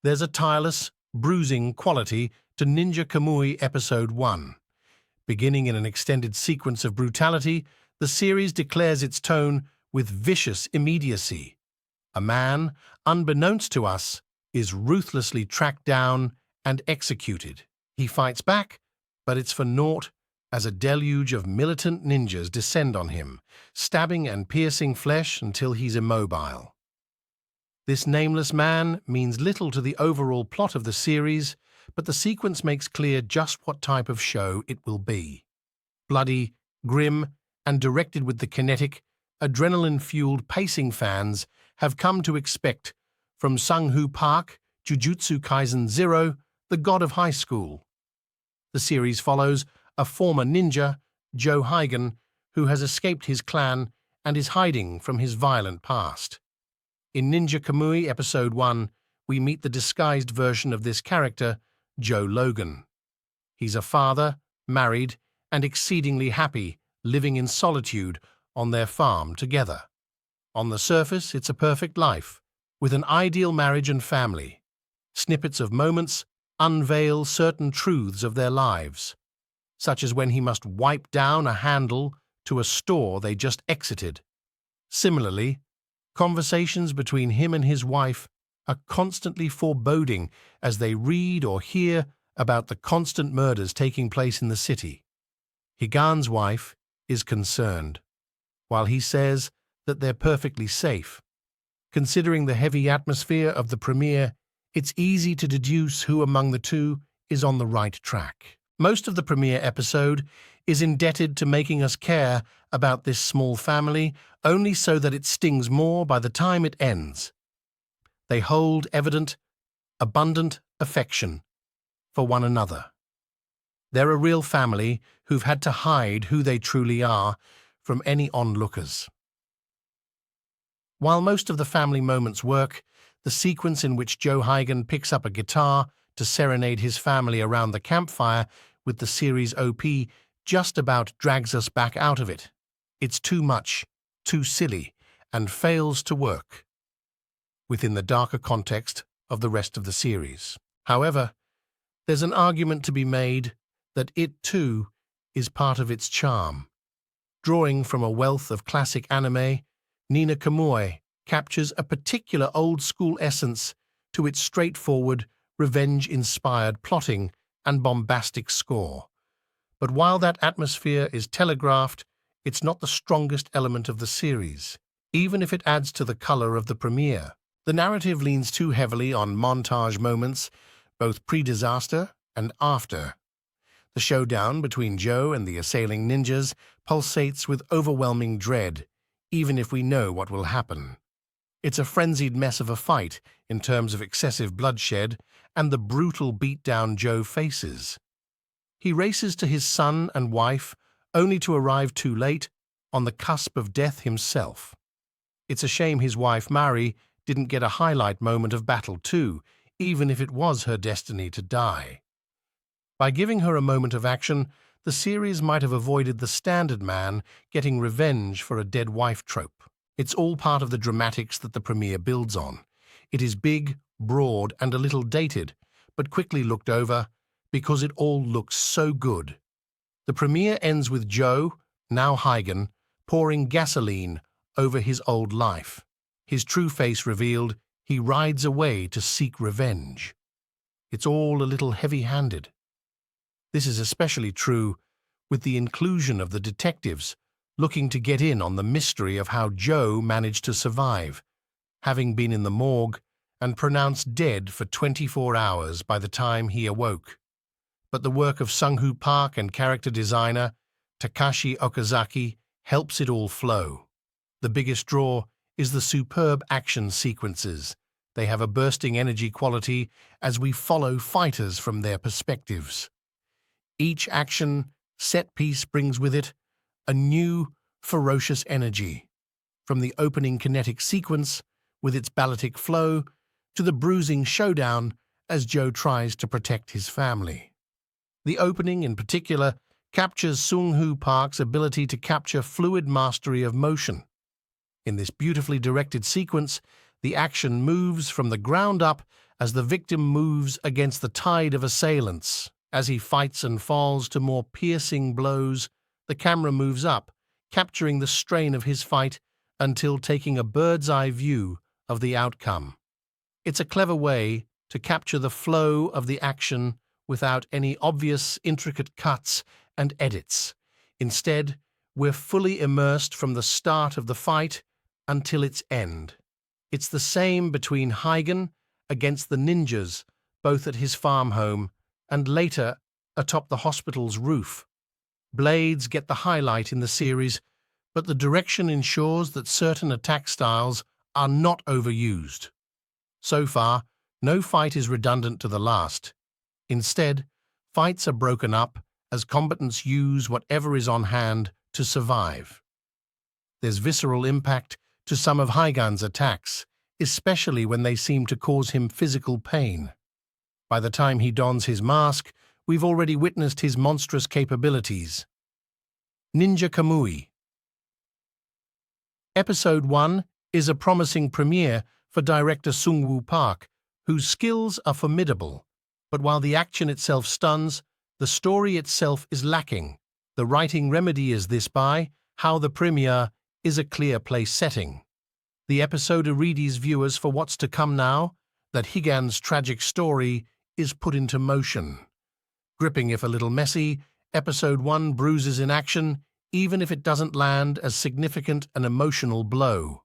There's a tireless, bruising quality to Ninja Kamui Episode 1. Beginning in an extended sequence of brutality, the series declares its tone with vicious immediacy. A man, unbeknownst to us, is ruthlessly tracked down and executed. He fights back, but it's for naught as a deluge of militant ninjas descend on him, stabbing and piercing flesh until he's immobile. This nameless man means little to the overall plot of the series, but the sequence makes clear just what type of show it will be. Bloody, grim, and directed with the kinetic, adrenaline-fueled pacing fans have come to expect from Sang-Hoo Park, Jujutsu Kaisen Zero, the god of high school. The series follows a former ninja, Joe Higan, who has escaped his clan and is hiding from his violent past. In Ninja Kamui Episode 1, we meet the disguised version of this character, Joe Logan. He's a father, married, and exceedingly happy, living in solitude on their farm together. On the surface, it's a perfect life, with an ideal marriage and family. Snippets of moments unveil certain truths of their lives, such as when he must wipe down a handle to a store they just exited. Similarly, conversations between him and his wife are constantly foreboding as they read or hear about the constant murders taking place in the city. Higan's wife is concerned, while he says that they're perfectly safe. Considering the heavy atmosphere of the premiere, it's easy to deduce who among the two is on the right track. Most of the premiere episode is indebted to making us care about this small family, only so that it stings more by the time it ends. They hold evident, abundant affection for one another. They're a real family who've had to hide who they truly are from any onlookers. While most of the family moments work, the sequence in which Joe Higan picks up a guitar to serenade his family around the campfire with the series OP just about drags us back out of it. It's too much, too silly, and fails to work within the darker context of the rest of the series. However, there's an argument to be made that it, too, is part of its charm. Drawing from a wealth of classic anime, Nina Kamui captures a particular old-school essence to its straightforward, revenge-inspired plotting and bombastic score. But while that atmosphere is telegraphed, it's not the strongest element of the series, even if it adds to the color of the premiere. The narrative leans too heavily on montage moments, both pre-disaster and after. The showdown between Joe and the assailing ninjas pulsates with overwhelming dread, even if we know what will happen. It's a frenzied mess of a fight in terms of excessive bloodshed and the brutal beatdown Joe faces. He races to his son and wife, only to arrive too late, on the cusp of death himself. It's a shame his wife, Mari, didn't get a highlight moment of battle too, even if it was her destiny to die. By giving her a moment of action, the series might have avoided the standard man getting revenge for a dead wife trope. It's all part of the dramatics that the premiere builds on. It is big, broad, and a little dated, but quickly looked over because it all looks so good. The premiere ends with Joe, now Higan, pouring gasoline over his old life. His true face revealed, he rides away to seek revenge. It's all a little heavy-handed. This is especially true with the inclusion of the detectives looking to get in on the mystery of how Joe managed to survive, having been in the morgue and pronounced dead for 24 hours by the time he awoke. But the work of Sang-Hoo Park and character designer Takashi Okazaki helps it all flow. The biggest draw is the superb action sequences. They have a bursting energy quality as we follow fighters from their perspectives. Each action set piece brings with it a new, ferocious energy, from the opening kinetic sequence with its balletic flow to the bruising showdown as Joe tries to protect his family. The opening, in particular, captures Sang-Hoo Park's ability to capture fluid mastery of motion. In this beautifully directed sequence, the action moves from the ground up as the victim moves against the tide of assailants. As he fights and falls to more piercing blows, the camera moves up, capturing the strain of his fight until taking a bird's-eye view of the outcome. It's a clever way to capture the flow of the action without any obvious intricate cuts and edits. Instead, we're fully immersed from the start of the fight until its end. It's the same between Huygen against the ninjas, both at his farm home and later atop the hospital's roof. Blades get the highlight in the series, but the direction ensures that certain attack styles are not overused. So far, no fight is redundant to the last. Instead, fights are broken up as combatants use whatever is on hand to survive. There's visceral impact to some of Huygen's attacks, especially when they seem to cause him physical pain. By the time he dons his mask, we've already witnessed his monstrous capabilities. Ninja Kamui. Episode 1 is a promising premiere for director Sung-woo Park, whose skills are formidable. But while the action itself stuns, the story itself is lacking. The writing remedy is this by how the premiere is a clear place setting. The episode readies viewers for what's to come now, that Huygen's tragic story is put into motion. Gripping if a little messy, Episode 1 bruises in action, even if it doesn't land as significant an emotional blow.